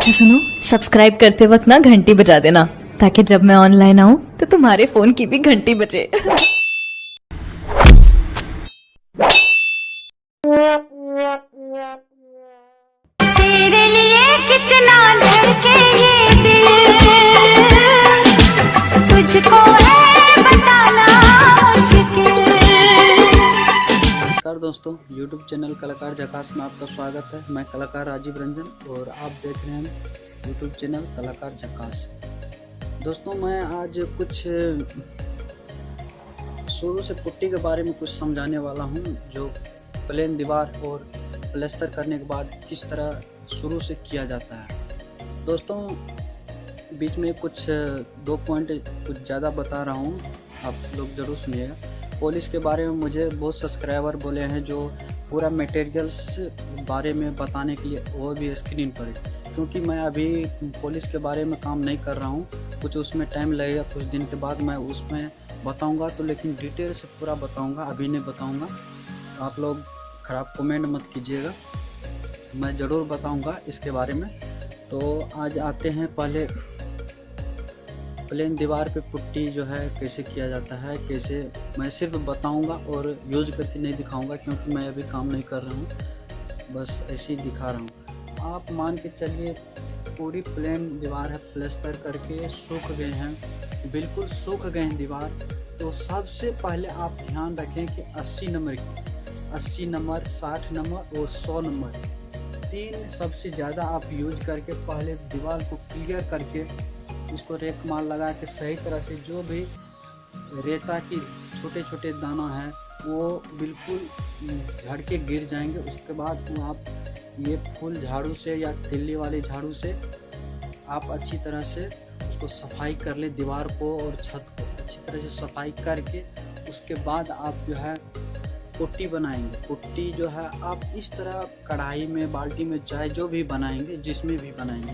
अच्छा सुनो, सब्सक्राइब करते वक्त ना घंटी बजा देना, ताकि जब मैं ऑनलाइन आऊँ तो तुम्हारे फोन की भी घंटी बजे। तेरे लिए कितना धड़के ये दिल, तुझको है बताना मुश्किल। नमस्कार दोस्तों, YouTube चैनल कलाकार झकास में आपका स्वागत है। मैं कलाकार राजीव रंजन और आप देख रहे हैं YouTube चैनल कलाकार झकास। दोस्तों, मैं आज कुछ शुरू से पुट्टी के बारे में कुछ समझाने वाला हूं, जो प्लेन दीवार और प्लास्टर करने के बाद किस तरह शुरू से किया जाता है। दोस्तों, बीच में कुछ 2 पॉइंट कुछ ज़्यादा बता रहा हूं, आप लोग ज़रूर सुनिएगा। पॉलिश के बारे में मुझे बहुत सब्सक्राइबर बोले हैं, जो पूरा मटेरियल्स बारे में बताने के लिए, वो भी स्क्रीन पर, क्योंकि मैं अभी पॉलिश के बारे में काम नहीं कर रहा हूँ, कुछ उसमें टाइम लगेगा, कुछ दिन के बाद मैं उसमें बताऊँगा। तो लेकिन डिटेल से पूरा बताऊँगा, अभी नहीं बताऊँगा। आप लोग ख़राब कमेंट मत कीजिएगा, मैं ज़रूर बताऊँगा इसके बारे में। तो आज आते हैं, पहले प्लेन दीवार पे पुट्टी जो है कैसे किया जाता है, कैसे मैं सिर्फ बताऊंगा और यूज करके नहीं दिखाऊंगा, क्योंकि मैं अभी काम नहीं कर रहा हूँ, बस ऐसे ही दिखा रहा हूँ। आप मान के चलिए पूरी प्लेन दीवार है, प्लास्टर करके सूख गए हैं, बिल्कुल सूख गए हैं दीवार। तो सबसे पहले आप ध्यान रखें कि 80 नंबर की, 80 नंबर, 60 नंबर और 100 नंबर, 3 सबसे ज़्यादा आप यूज करके पहले दीवार को क्लियर करके उसको रेक माल लगा के सही तरह से, जो भी रेता की छोटे छोटे दाना है वो बिल्कुल झड़ के गिर जाएंगे। उसके बाद वो आप ये फुल झाड़ू से या तिल्ली वाले झाड़ू से आप अच्छी तरह से उसको सफाई कर ले, दीवार को और छत को अच्छी तरह से सफाई करके उसके बाद आप जो है पुट्टी बनाएंगे। पुट्टी जो है आप इस तरह कढ़ाई में, बाल्टी में, चाहे जो भी बनाएंगे, जिसमें भी बनाएंगे,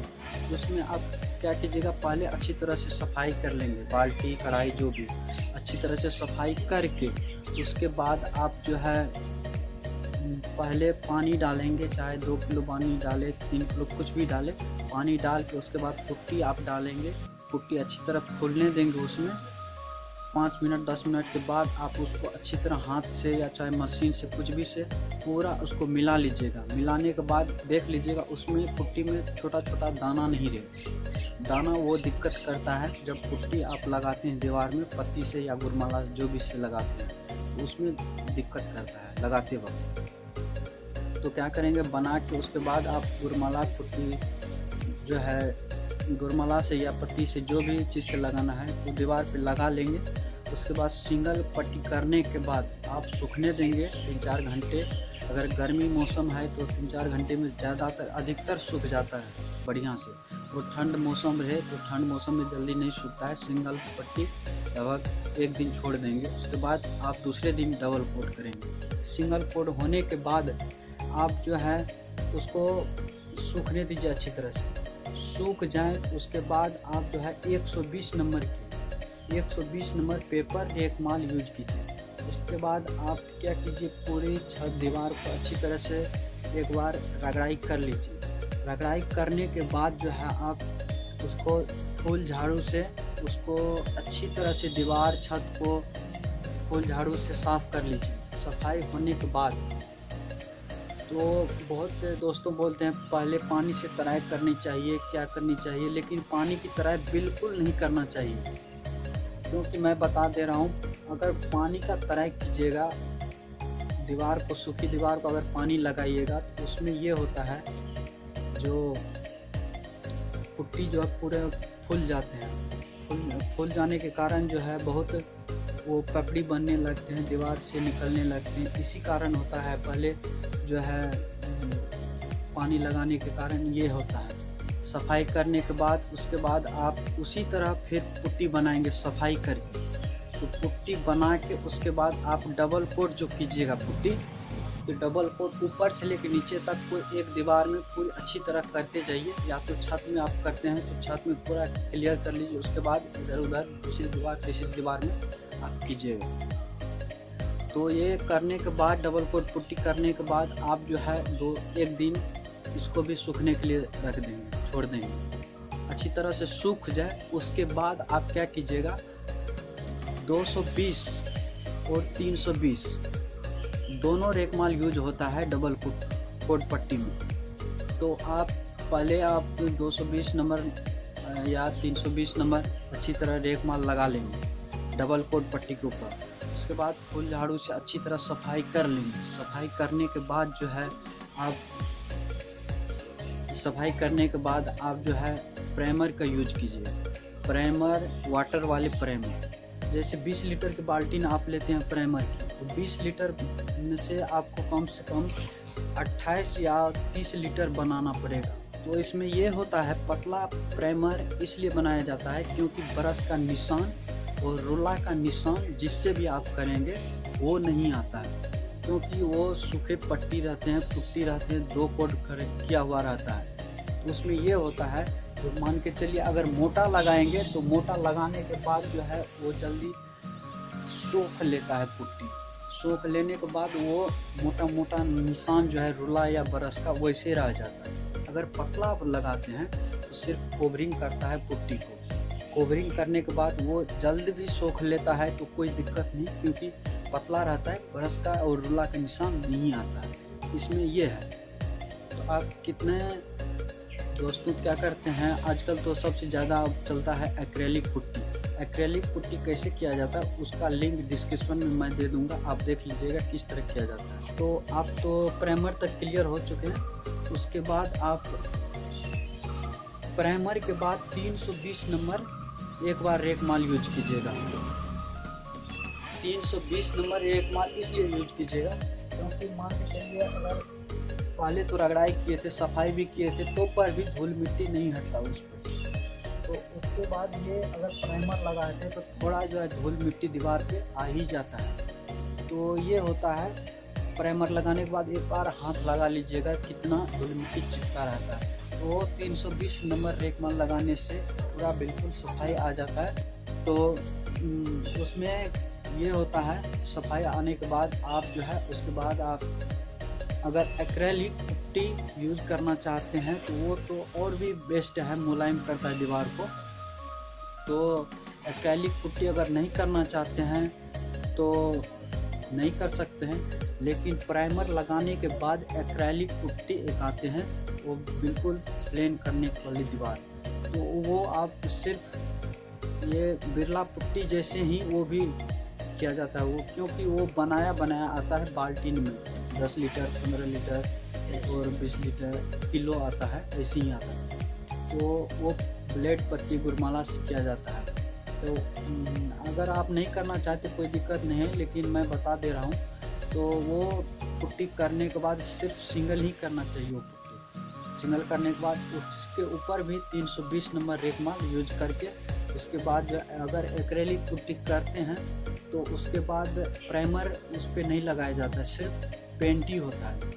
उसमें आप क्या कीजिएगा, पहले अच्छी तरह से सफाई कर लेंगे, बाल्टी, कढ़ाई जो भी अच्छी तरह से सफाई करके उसके बाद आप जो है पहले पानी डालेंगे, चाहे 2 किलो पानी डाले, 3 किलो, कुछ भी डाले, पानी डाल के उसके बाद पुट्टी आप डालेंगे। पुट्टी अच्छी तरह फूलने देंगे, उसमें 5 मिनट 10 मिनट के बाद आप उसको अच्छी तरह हाथ से या चाहे मशीन से, कुछ भी से पूरा उसको मिला लीजिएगा। मिलाने के बाद देख लीजिएगा उसमें पुट्टी में छोटा छोटा दाना नहीं रहे। दाना वो दिक्कत करता है जब पुट्टी आप लगाते हैं दीवार में, पत्ती से या गुरमाला जो भी से लगाते हैं, उसमें दिक्कत करता है लगाते वक्त। तो क्या करेंगे, बना के उसके बाद आप गुरमाला पुट्टी जो है गुरमाला से या पत्ती से, जो भी चीज़ से लगाना है, तो दीवार पे लगा लेंगे। उसके बाद सिंगल पट्टी करने के बाद आप सूखने देंगे 3-4 घंटे। अगर गर्मी मौसम है तो 3-4 घंटे में ज़्यादातर, अधिकतर सूख जाता है बढ़िया से। और ठंड मौसम रहे तो ठंड मौसम में जल्दी नहीं सूखता है। सिंगल पट्टी लगभग 1 दिन छोड़ देंगे, उसके बाद आप दूसरे दिन डबल कोट करेंगे। सिंगल कोट होने के बाद आप जो है उसको सूखने दीजिए, अच्छी तरह से सूख जाए। उसके बाद आप जो है 120 नंबर की, 120 नंबर पेपर एक माल यूज कीजिए। उसके बाद आप क्या कीजिए, पूरी छत दीवार को अच्छी तरह से एक बार रगड़ाई कर लीजिए। रगड़ाई करने के बाद जो है आप उसको फुल झाड़ू से उसको अच्छी तरह से दीवार, छत को फुल झाड़ू से साफ़ कर लीजिए। सफाई होने के बाद तो बहुत दोस्तों बोलते हैं पहले पानी से तराई करनी चाहिए, क्या करनी चाहिए, लेकिन पानी की तराई बिल्कुल नहीं करना चाहिए, क्योंकि मैं बता दे रहा हूँ, अगर पानी का तराई कीजिएगा दीवार को, सूखी दीवार को अगर पानी लगाइएगा तो उसमें ये होता है, जो पुट्टी जो है पूरे फूल जाते हैं। फूल जाने के कारण जो है बहुत वो पपड़ी बनने लगते हैं, दीवार से निकलने लगते हैं। इसी कारण होता है, पहले जो है पानी लगाने के कारण ये होता है। सफाई करने के बाद उसके बाद आप उसी तरह फिर पुट्टी बनाएंगे सफाई करके। तो पुट्टी बना के उसके बाद आप डबल कोट जो कीजिएगा पुट्टी, तो डबल कोट ऊपर से लेकर नीचे तक कोई एक दीवार में पूरी अच्छी तरह करते जाइए। या तो छत में आप करते हैं तो छत में पूरा क्लियर कर लीजिए, उसके बाद इधर उधर दूसरी दीवार, तीसरी दीवार में आप कीजिएगा। तो ये करने के बाद, डबल कोट पुट्टी करने के बाद आप जो है 1 दिन इसको भी सूखने के लिए रख देंगे। छोड़ देंगे। अच्छी तरह से सूख जाए उसके बाद आप क्या कीजिएगा, 220 और 320 दोनों रेकमाल यूज होता है डबल कोट पट्टी में। तो आप पहले आप 220 नंबर या 320 नंबर अच्छी तरह रेकमाल लगा लेंगे डबल कोट पट्टी के ऊपर। उसके बाद फुल झाड़ू से अच्छी तरह सफाई कर लेंगे। सफाई करने के बाद जो है आप जो है प्राइमर का यूज कीजिए। प्राइमर वाटर वाले प्राइमर, जैसे 20 लीटर की बाल्टी आप लेते हैं प्राइमर की, तो 20 लीटर में से आपको कम से कम 28 या 30 लीटर बनाना पड़ेगा। तो इसमें ये होता है, पतला प्राइमर इसलिए बनाया जाता है क्योंकि ब्रश का निशान और रुला का निशान जिससे भी आप करेंगे वो नहीं आता है, क्योंकि वो सूखे पट्टी रहते हैं, पुट्टी रहते हैं, 2 कोट किया हुआ रहता है। तो उसमें ये होता है, तो मान के चलिए अगर मोटा लगाएंगे तो मोटा लगाने के बाद जो है वो जल्दी सोख लेता है पुट्टी। सोख लेने के बाद वो मोटा मोटा निशान जो है रुला या ब्रश का वैसे रह जाता है। अगर पतला आप लगाते हैं तो सिर्फ कवरिंग करता है पुट्टी को। कवरिंग करने के बाद वो जल्द भी सोख लेता है, तो कोई दिक्कत नहीं, क्योंकि पतला रहता है, ब्रश का और रुला का निशान नहीं आता है। इसमें ये है। तो आप कितने दोस्तों क्या करते हैं, आजकल तो सबसे ज़्यादा चलता है एक्रेलिक पुट्टी। एक्रेलिक पुट्टी कैसे किया जाता है उसका लिंक डिस्क्रिप्शन में मैं दे दूंगा, आप देख लीजिएगा किस तरह किया जाता है। तो आप तो प्राइमर तक क्लियर हो चुके हैं। उसके बाद आप प्राइमर के बाद 320 नंबर एक बार रेकमाल यूज कीजिएगा। 320 नंबर रेकमाल इसलिए यूज कीजिएगा क्योंकि मान के चलिए अगर पहले तो रगड़ाई किए थे, सफाई भी किए थे, तो पर भी धूल मिट्टी नहीं हटता उस पर से। तो उसके बाद ये अगर प्राइमर लगाए थे तो थोड़ा जो है धूल मिट्टी दीवार पे आ ही जाता है। तो ये होता है, प्राइमर लगाने के बाद एक बार हाथ लगा लीजिएगा कितना धूल मिट्टी चिपका रहता है। तो 320 नंबर रेकमाल लगाने से पूरा बिल्कुल सफाई आ जाता है। तो उसमें ये होता है, सफाई आने के बाद आप जो है उसके बाद आप अगर एक्रेलिक पुट्टी यूज करना चाहते हैं तो वो तो और भी बेस्ट है, मुलायम करता है दीवार को। तो एक्रेलिक पुट्टी अगर नहीं करना चाहते हैं तो नहीं कर सकते हैं, लेकिन प्राइमर लगाने के बाद एक्रेलिक पुट्टी एक आते हैं, वो बिल्कुल प्लेन करने वाली दीवार, तो वो आप सिर्फ ये बिरला पुट्टी जैसे ही वो भी किया जाता है वो, क्योंकि वो बनाया आता है बाल्टीन में 10 लीटर 15 लीटर और 20 लीटर किलो आता है, ऐसे ही आता है। तो वो ब्लेड पत्ती गुरमाला से किया जाता है। तो अगर आप नहीं करना चाहते कोई दिक्कत नहीं है, लेकिन मैं बता दे रहा हूँ। तो वो पुट्टी करने के बाद सिर्फ सिंगल ही करना चाहिए। वो पुट्टी सिंगल करने के बाद उसके ऊपर भी 320 नंबर रेकमाल यूज करके, उसके बाद जो अगर एक्रेलिक पुट्टी करते हैं तो उसके बाद प्राइमर उस पर नहीं लगाया जाता है, सिर्फ पेंट ही होता है।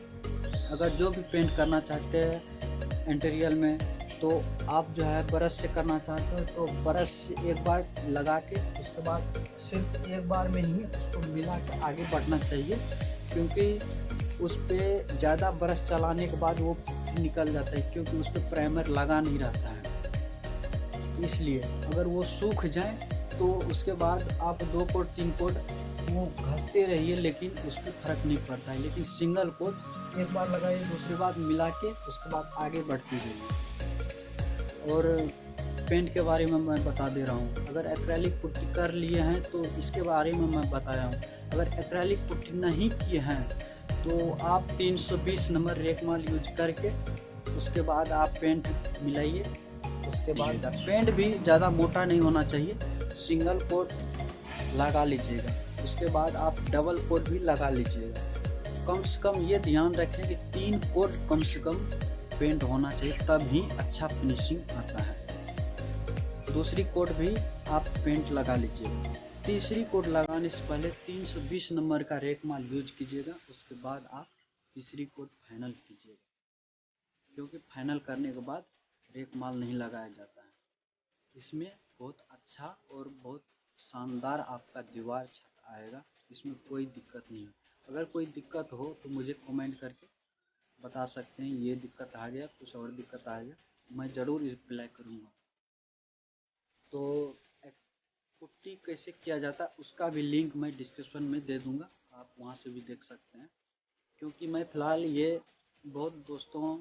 अगर जो भी पेंट करना चाहते हैं इंटीरियर में, तो आप जो है ब्रश से करना चाहते हो तो ब्रश से एक बार लगा के उसके बाद सिर्फ एक बार में ही उसको मिला के आगे बढ़ना चाहिए, क्योंकि उस पर ज़्यादा ब्रश चलाने के बाद वो निकल जाता है, क्योंकि उस पर प्राइमर लगा नहीं रहता है। इसलिए अगर वो सूख जाए तो उसके बाद आप 2 कोट 3 कोट वो घसते रहिए, लेकिन उस पर फर्क नहीं पड़ता है। लेकिन सिंगल कोट एक बार लगाइए, दूसरी बार मिला के उसके बाद आगे बढ़ती रहिए। और पेंट के बारे में मैं बता दे रहा हूँ, अगर एक्रेलिक पुट्टी कर लिए हैं तो इसके बारे में मैं बता रहा हूँ। अगर एक्रेलिक पुट्टी नहीं किए हैं तो आप 320 नंबर रेकमाल यूज करके उसके बाद आप पेंट मिलाइए। उसके बाद पेंट भी ज़्यादा मोटा नहीं होना चाहिए, सिंगल कोट लगा लीजिएगा। उसके बाद आप डबल कोट भी लगा लीजिएगा। कम से कम ये ध्यान रखें कि 3 कोट कम से कम पेंट होना चाहिए, तब ही अच्छा फिनिशिंग आता है। दूसरी कोट भी आप पेंट लगा लीजिएगा। तीसरी कोट लगाने से पहले 320 नंबर का रेकमाल यूज कीजिएगा। उसके बाद आप तीसरी कोट फाइनल कीजिएगा, क्योंकि फाइनल करने के बाद रेकमाल नहीं लगाया जाता है। इसमें बहुत अच्छा और बहुत शानदार आपका दीवार छत आएगा, इसमें कोई दिक्कत नहीं है। अगर कोई दिक्कत हो तो मुझे कमेंट करके बता सकते हैं, ये दिक्कत आ गया, कुछ और दिक्कत आ गया, मैं ज़रूर रिप्लाई करूँगा। तो पुट्टी कैसे किया जाता है उसका भी लिंक मैं डिस्क्रिप्शन में दे दूँगा, आप वहाँ से भी देख सकते हैं। क्योंकि मैं फ़िलहाल ये बहुत दोस्तों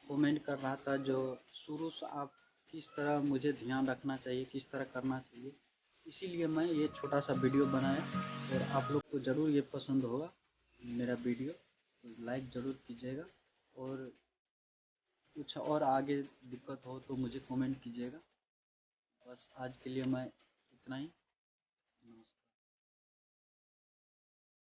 कमेंट कर रहा था जो शुरू से आप किस तरह मुझे ध्यान रखना चाहिए, किस तरह करना चाहिए, इसीलिए मैं ये छोटा सा वीडियो बनाया। और आप लोग को ज़रूर ये पसंद होगा मेरा वीडियो, तो लाइक ज़रूर कीजिएगा। और कुछ और आगे दिक्कत हो तो मुझे कमेंट कीजिएगा। बस आज के लिए मैं इतना ही। नमस्कार।